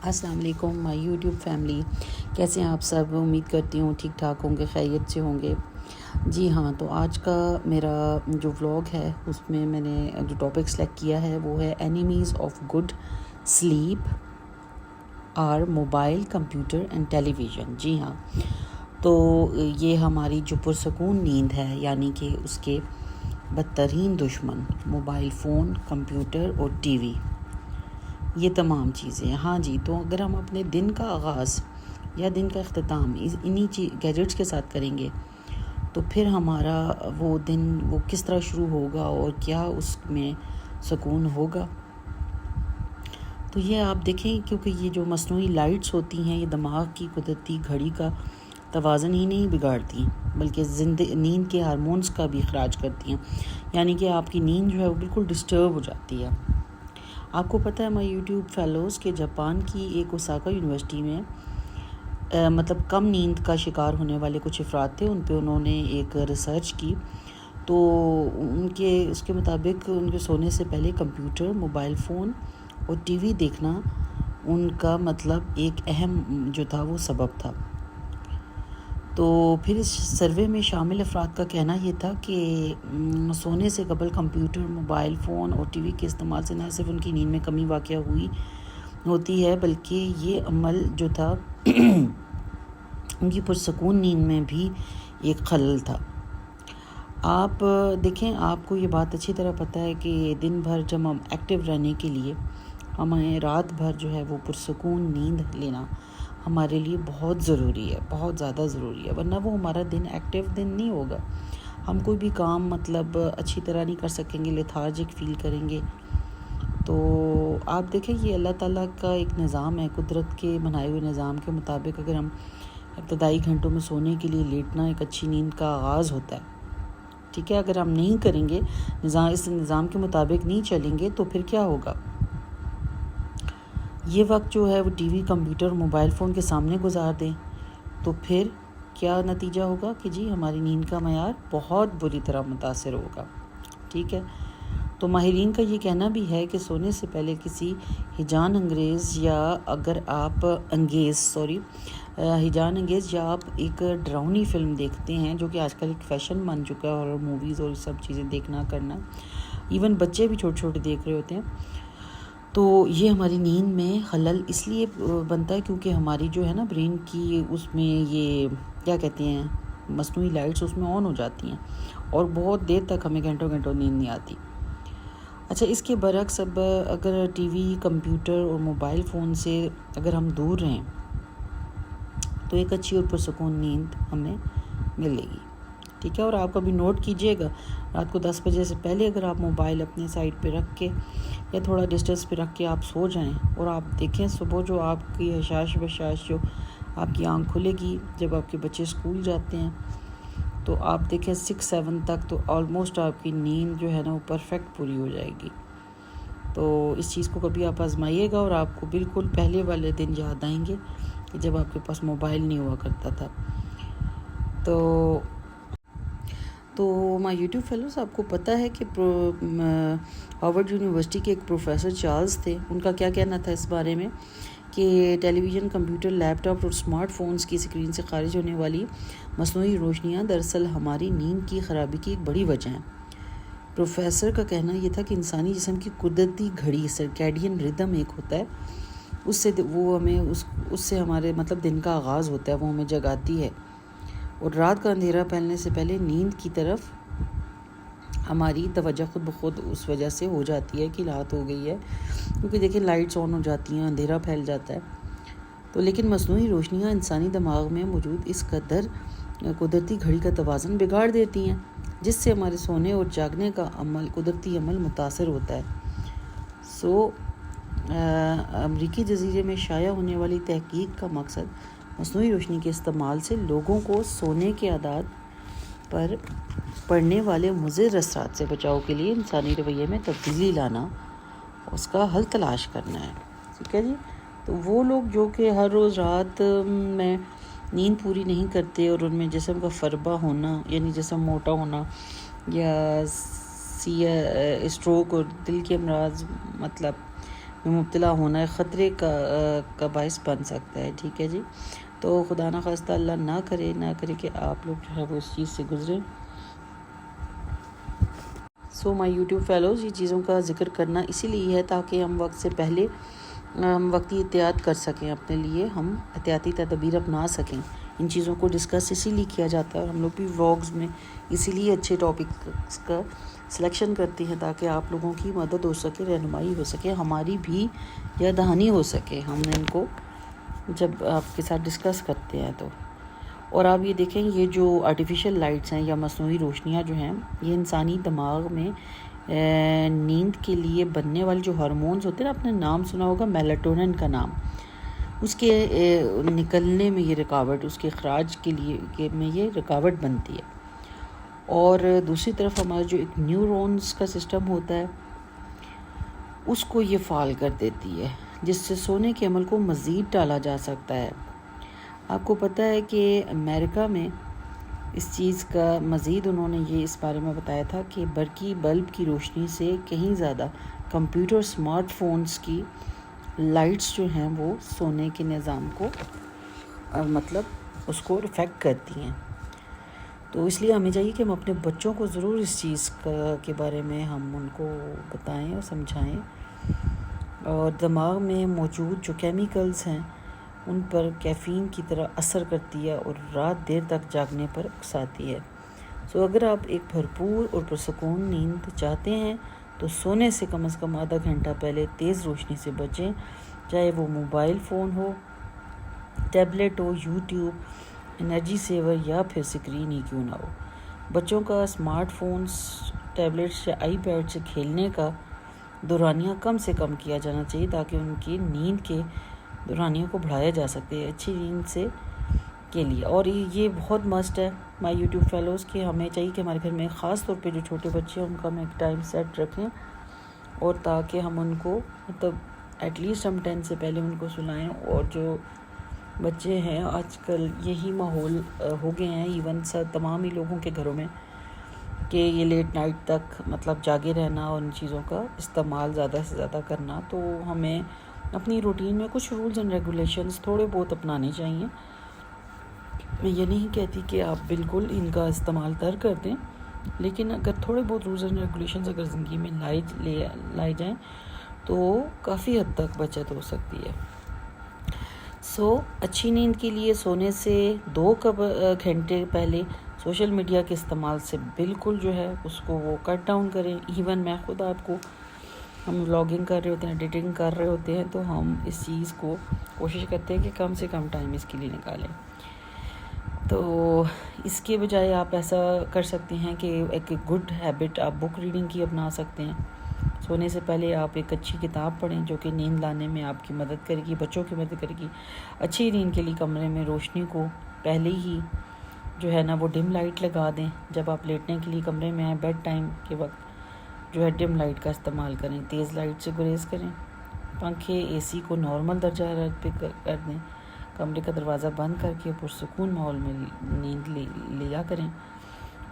السلام علیکم مائی YouTube family, کیسے ہیں آپ سب؟ امید کرتی ہوں ٹھیک ٹھاک ہوں گے، خیریت سے ہوں گے۔ جی ہاں، تو آج کا میرا جو ولاگ ہے اس میں نے جو ٹاپک سلیکٹ کیا ہے وہ ہے enemies of good sleep are mobile, computer and television. جی ہاں، تو یہ ہماری جو پرسکون نیند ہے، یعنی کہ اس کے بدترین دشمن موبائل فون، کمپیوٹر اور ٹی وی، یہ تمام چیزیں۔ ہاں جی، تو اگر ہم اپنے دن کا آغاز یا دن کا اختتام انہی گیجٹس کے ساتھ کریں گے تو پھر ہمارا وہ دن وہ کس طرح شروع ہوگا اور کیا اس میں سکون ہوگا۔ تو یہ آپ دیکھیں، کیونکہ یہ جو مصنوعی لائٹس ہوتی ہیں یہ دماغ کی قدرتی گھڑی کا توازن ہی نہیں بگاڑتی بلکہ نیند کے ہارمونز کا بھی اخراج کرتی ہیں، یعنی کہ آپ کی نیند جو ہے وہ بالکل ڈسٹرب ہو جاتی ہے۔ آپ کو پتہ ہے مائی یوٹیوب فیلوز کے جاپان کی ایک اوساکا یونیورسٹی میں کم نیند کا شکار ہونے والے کچھ افراد تھے، ان پہ انہوں نے ایک ریسرچ کی۔ تو اس کے مطابق ان کے سونے سے پہلے کمپیوٹر، موبائل فون اور ٹی وی دیکھنا ان کا ایک اہم جو تھا وہ سبب تھا۔ تو پھر اس سروے میں شامل افراد کا کہنا یہ تھا کہ سونے سے قبل کمپیوٹر، موبائل فون اور ٹی وی کے استعمال سے نہ صرف ان کی نیند میں کمی واقع ہوتی ہے بلکہ یہ عمل جو تھا ان کی پرسکون نیند میں بھی ایک خلل تھا۔ آپ دیکھیں، آپ کو یہ بات اچھی طرح پتہ ہے کہ دن بھر جب ہم ایکٹیو رہنے کے لیے ہمیں رات بھر جو ہے وہ پرسکون نیند لینا ہمارے لیے بہت ضروری ہے، بہت زیادہ ضروری ہے، ورنہ وہ ہمارا ایکٹیو دن نہیں ہوگا۔ ہم کوئی بھی کام اچھی طرح نہیں کر سکیں گے، لیتھارجک فیل کریں گے۔ تو آپ دیکھیں، یہ اللہ تعالیٰ کا ایک نظام ہے، قدرت کے بنائے ہوئے نظام کے مطابق اگر ہم ابتدائی گھنٹوں میں سونے کے لیے لیٹنا ایک اچھی نیند کا آغاز ہوتا ہے، ٹھیک ہے۔ اگر ہم نہیں کریں گے، اس نظام کے مطابق نہیں چلیں گے تو پھر کیا ہوگا؟ یہ وقت جو ہے وہ T V, computer, mobile phone کے سامنے گزار دیں تو پھر کیا نتیجہ ہوگا کہ جی ہماری نیند کا معیار بہت بری طرح متاثر ہوگا، ٹھیک ہے۔ تو ماہرین کا یہ کہنا بھی ہے کہ سونے سے پہلے کسی ہیجان انگیز یا آپ ایک ڈراؤنی فلم دیکھتے ہیں، جو کہ آج کل ایک فیشن بن چکا ہے، ہارر موویز اور سب چیزیں دیکھنا کرنا، ایون بچے بھی چھوٹے چھوٹے دیکھ رہے ہوتے ہیں، تو یہ ہماری نیند میں خلل اس لیے بنتا ہے کیونکہ ہماری جو ہے نا برین کی اس میں یہ کیا کہتے ہیں مصنوعی لائٹس اس میں آن ہو جاتی ہیں اور بہت دیر تک ہمیں گھنٹوں نیند نہیں آتی۔ اچھا، اس کے برعکس اب اگر ٹی وی، کمپیوٹر اور موبائل فون سے اگر ہم دور رہیں تو ایک اچھی اور پرسکون نیند ہمیں ملے گی، ٹھیک ہے۔ اور آپ کبھی نوٹ کیجئے گا، رات کو 10 بجے سے پہلے اگر آپ موبائل اپنے سائڈ پہ رکھ کے یا تھوڑا ڈسٹینس پہ رکھ کے آپ سو جائیں اور آپ دیکھیں صبح جو آپ کی حشاش بشاش جو آپ کی آنکھ کھلے گی جب آپ کے بچے اسکول جاتے ہیں، تو آپ دیکھیں 6-7 تک تو آلموسٹ آپ کی نیند جو ہے نا وہ پرفیکٹ پوری ہو جائے گی۔ تو اس چیز کو کبھی آپ آزمائیے گا اور آپ کو بالکل پہلے والے دن یاد آئیں گے کہ جب آپ کے پاس موبائل نہیں ہوا کرتا تھا۔ تو مائی یوٹیوب فیلوز، آپ کو پتہ ہے کہ ہارورڈ یونیورسٹی کے ایک پروفیسر چارلز تھے، ان کا کیا کہنا تھا اس بارے میں کہ ٹیلی ویژن، کمپیوٹر، لیپ ٹاپ اور اسمارٹ فونز کی اسکرین سے خارج ہونے والی مصنوعی روشنیاں دراصل ہماری نیند کی خرابی کی ایک بڑی وجہ ہیں۔ پروفیسر کا کہنا یہ تھا کہ انسانی جسم کی قدرتی گھڑی سرکیڈین ردم ایک ہوتا ہے، اس سے ہمارے دن کا آغاز ہوتا ہے، وہ ہمیں جگاتی ہے اور رات کا اندھیرا پھیلنے سے پہلے نیند کی طرف ہماری توجہ خود بخود اس وجہ سے ہو جاتی ہے کہ رات ہو گئی ہے، کیونکہ دیکھیں لائٹس آن ہو جاتی ہیں، اندھیرا پھیل جاتا ہے۔ تو لیکن مصنوعی روشنیاں انسانی دماغ میں موجود اس قدر قدرتی گھڑی کا توازن بگاڑ دیتی ہیں، جس سے ہمارے سونے اور جاگنے کا قدرتی عمل متاثر ہوتا ہے۔ امریکی جزیرے میں شائع ہونے والی تحقیق کا مقصد مصنوعی روشنی کے استعمال سے لوگوں کو سونے کے عادات پر پڑنے والے مضر اثرات سے بچاؤ کے لیے انسانی رویے میں تبدیلی لانا، اس کا حل تلاش کرنا ہے، ٹھیک ہے جی۔ تو وہ لوگ جو کہ ہر روز رات میں نیند پوری نہیں کرتے اور ان میں جسم کا فربہ ہونا، یعنی جسم موٹا ہونا یا اسٹروک اور دل کے امراض میں مبتلا ہونا خطرے کا باعث بن سکتا ہے. ٹھیک ہے جی. تو خدا نہ خواستہ اللہ نہ کرے کہ آپ لوگ جو ہے وہ اس چیز سے گزریں. سو مائی یوٹیوب فیلوز، یہ چیزوں کا ذکر کرنا اسی لیے ہے تاکہ ہم وقت سے پہلے ہم وقتی احتیاط کر سکیں اپنے لیے، ہم احتیاطی تدابیر اپنا سکیں. ان چیزوں کو ڈسکس اسی لیے کیا جاتا ہے، اور ہم لوگ بھی ولاگز میں اسی لیے اچھے ٹاپکس کا سلیکشن کرتے ہیں تاکہ آپ لوگوں کی مدد ہو سکے، رہنمائی ہو سکے، ہماری بھی یاد دہانی ہو سکے ہم نے ان کو جب آپ کے ساتھ ڈسکس کرتے ہیں تو. اور آپ یہ دیکھیں، یہ جو آرٹیفیشل لائٹس ہیں یا مصنوعی روشنیاں جو ہیں، یہ انسانی دماغ میں نیند کے لیے بننے والے جو ہارمونز ہوتے ہیں نا، آپ نے نام سنا ہوگا میلاٹونن کا نام، اس کے نکلنے میں یہ رکاوٹ، اس کے اخراج کے لیے میں یہ رکاوٹ بنتی ہے. اور دوسری طرف ہمارا جو ایک نیورونز کا سسٹم ہوتا ہے، اس کو یہ فعال کر دیتی ہے، جس سے سونے کے عمل کو مزید ٹالا جا سکتا ہے. آپ کو پتہ ہے کہ امریکہ میں اس چیز کا مزید انہوں نے یہ اس بارے میں بتایا تھا کہ برقی بلب کی روشنی سے کہیں زیادہ کمپیوٹر اسمارٹ فونز کی لائٹس جو ہیں وہ سونے کے نظام کو مطلب اس کو افیکٹ کرتی ہیں. تو اس لیے ہمیں چاہیے کہ ہم اپنے بچوں کو ضرور اس چیز کے بارے میں ہم ان کو بتائیں اور سمجھائیں. اور دماغ میں موجود جو کیمیکلز ہیں ان پر کیفین کی طرح اثر کرتی ہے اور رات دیر تک جاگنے پر اکساتی ہے. سو اگر آپ ایک بھرپور اور پرسکون نیند چاہتے ہیں تو سونے سے کم از کم آدھا گھنٹہ پہلے تیز روشنی سے بچیں، چاہے وہ موبائل فون ہو، ٹیبلٹ ہو، یوٹیوب، انرجی سیور یا پھر سکرین ہی کیوں نہ ہو. بچوں کا اسمارٹ فونز، ٹیبلٹس یا آئی پیڈ سے کھیلنے کا دورانیہ کم سے کم کیا جانا چاہیے تاکہ ان کی نیند کے دورانیوں کو بڑھایا جا سکتے ہیں اچھی نیند سے کے لیے. اور یہ بہت مسٹ ہے مائی یوٹیوب فیلوز کہ ہمیں چاہیے کہ ہمارے گھر میں خاص طور پہ جو چھوٹے بچے ہیں ان کا ہم ایک ٹائم سیٹ رکھیں، اور تاکہ ہم ان کو مطلب ایٹ لیسٹ ہم 10 سے پہلے ان کو سلائیں. اور جو بچے ہیں آج کل یہی ماحول ہو گئے ہیں ایون تمام ہی لوگوں کے گھروں میں کہ یہ لیٹ نائٹ تک مطلب جاگے رہنا اور ان چیزوں کا استعمال زیادہ سے زیادہ کرنا. تو ہمیں اپنی روٹین میں کچھ رولز اینڈ ریگولیشنز تھوڑے بہت اپنانے چاہیے. میں یہ نہیں کہتی کہ آپ بالکل ان کا استعمال ترک کر دیں، لیکن اگر تھوڑے بہت رولز اینڈ ریگولیشنز اگر زندگی میں لائے جائیں تو کافی حد تک بچت ہو سکتی ہے. سو اچھی نیند کے لیے سونے سے 2 گھنٹے پہلے سوشل میڈیا کے استعمال سے بالکل جو ہے اس کو وہ کٹ ڈاؤن کریں. ایون میں خود آپ کو، ہم ولاگنگ کر رہے ہوتے ہیں، ایڈیٹنگ کر رہے ہوتے ہیں، تو ہم اس چیز کو کوشش کرتے ہیں کہ کم سے کم ٹائم اس کے لیے نکالیں. تو اس کے بجائے آپ ایسا کر سکتے ہیں کہ ایک گڈ ہیبٹ آپ بک ریڈنگ کی اپنا سکتے ہیں. سونے سے پہلے آپ ایک اچھی کتاب پڑھیں جو کہ نیند لانے میں آپ کی مدد کرے گی، بچوں کی مدد کرے گی. اچھی نیند کے لیے کمرے میں روشنی کو پہلے ہی جو ہے نا وہ ڈم لائٹ لگا دیں. جب آپ لیٹنے کے لیے کمرے میں آئیں بیڈ ٹائم کے وقت جو ہے ڈم لائٹ کا استعمال کریں، تیز لائٹ سے گریز کریں. پنکھے اے سی کو نارمل درجہ حرارت پہ کر دیں. کمرے کا دروازہ بند کر کے پرسکون ماحول میں نیند لیا کریں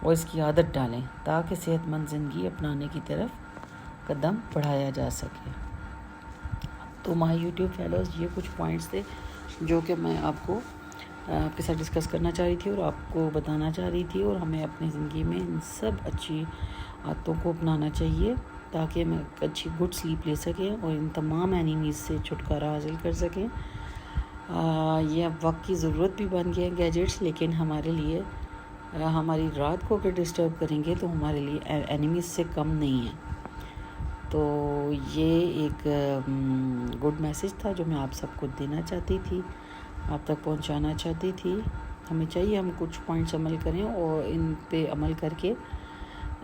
اور اس کی عادت ڈالیں تاکہ صحت مند زندگی اپنانے کی طرف قدم بڑھایا جا سکے. تو مائی یوٹیوب فیلوز، یہ کچھ پوائنٹس تھے جو کہ میں آپ کے ساتھ ڈسکس کرنا چاہ رہی تھی اور آپ کو بتانا چاہ رہی تھی. اور ہمیں اپنی زندگی میں ان سب اچھی عادتوں کو اپنانا چاہیے تاکہ ہم ایک اچھی گڈ سلیپ لے سکیں اور ان تمام اینیمیز سے چھٹکارا حاصل کر سکیں. یہ اب وقت کی ضرورت بھی بن گیا ہے گیجٹس، لیکن ہمارے لیے ہماری رات کو اگر ڈسٹرب کریں گے تو ہمارے لیے اینیمیز سے کم نہیں ہے. تو یہ ایک گڈ میسج تھا جو میں آپ سب کو دینا چاہتی تھی، آپ تک پہنچانا چاہتی تھی. ہمیں چاہیے ہم کچھ پوائنٹس عمل کریں اور ان پہ عمل کر کے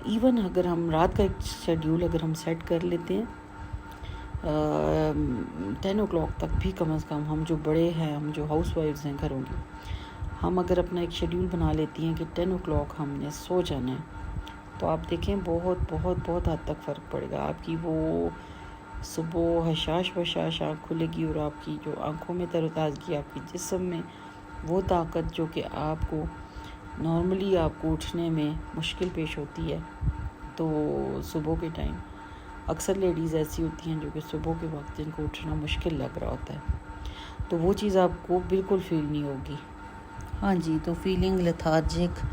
ایون اگر ہم رات کا ایک شیڈیول اگر ہم سیٹ کر لیتے ہیں 10 o'clock تک بھی کم از کم، ہم جو بڑے ہیں، ہم جو ہاؤس وائفز ہیں گھروں کی، ہم اگر اپنا ایک شیڈیول بنا لیتی ہیں کہ 10 o'clock ہم نے سو جانا ہے، تو آپ دیکھیں بہت بہت بہت حد تک فرق پڑے گا. آپ کی وہ صبح حشاش بشاش آنکھ کھلے گی اور آپ کی جو آنکھوں میں تر و تازگی، آپ کی جسم میں وہ طاقت جو کہ آپ کو نارملی آپ کو اٹھنے میں مشکل پیش ہوتی ہے تو صبح کے ٹائم اکثر لیڈیز ایسی ہوتی ہیں جو کہ صبح کے وقت جن کو اٹھنا مشکل لگ رہا ہوتا ہے، تو وہ چیز آپ کو بالکل فیل نہیں ہوگی۔ ہاں جی، تو فیلنگ لیتھارجک،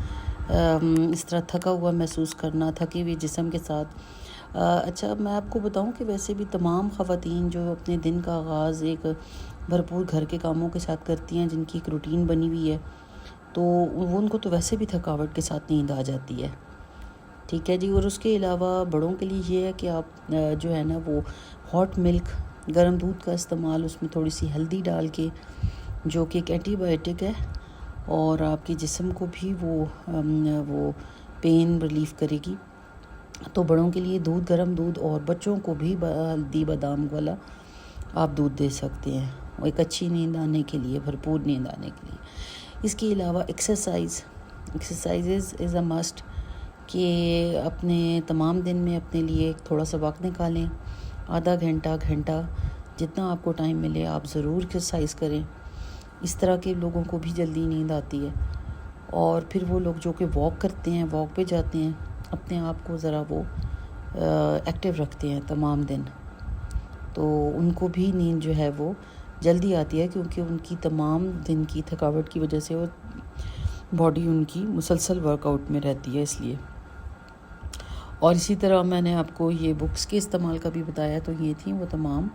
اس طرح تھکا ہوا محسوس کرنا، تھکے ہوئے جسم کے ساتھ۔ اچھا، میں آپ کو بتاؤں کہ ویسے بھی تمام خواتین جو اپنے دن کا آغاز ایک بھرپور گھر کے کاموں کے ساتھ کرتی ہیں، جن کی ایک روٹین بنی ہوئی ہے، تو وہ ان کو تو ویسے بھی تھکاوٹ کے ساتھ نیند آ جاتی ہے، ٹھیک ہے جی۔ اور اس کے علاوہ بڑوں کے لیے یہ ہے کہ آپ جو ہے نا وہ ہاٹ ملک، گرم دودھ کا استعمال، اس میں تھوڑی سی ہلدی ڈال کے، جو کہ ایک اینٹی بائیوٹک ہے اور آپ کے جسم کو بھی وہ پین ریلیف کرے گی، تو بڑوں کے لیے دودھ، گرم دودھ، اور بچوں کو بھی ہلدی بادام والا آپ دودھ دے سکتے ہیں، وہ ایک اچھی نیند آنے کے لیے، بھرپور نیند آنے کے لیے۔ اس کے علاوہ ایکسرسائزز از اے مسٹ، کہ اپنے تمام دن میں اپنے لیے تھوڑا سا وقت نکالیں، آدھا گھنٹہ جتنا آپ کو ٹائم ملے آپ ضرور ایکسرسائز کریں۔ اس طرح کے لوگوں کو بھی جلدی نیند آتی ہے۔ اور پھر وہ لوگ جو کہ واک کرتے ہیں، واک پہ جاتے ہیں، اپنے آپ کو ذرا وہ ایکٹیو رکھتے ہیں تمام دن، تو ان کو بھی نیند جو ہے وہ جلدی آتی ہے، کیونکہ ان کی تمام دن کی تھکاوٹ کی وجہ سے وہ باڈی ان کی مسلسل ورک آؤٹ میں رہتی ہے، اس لیے۔ اور اسی طرح میں نے آپ کو یہ بکس کے استعمال کا بھی بتایا، تو یہ تھیں وہ تمام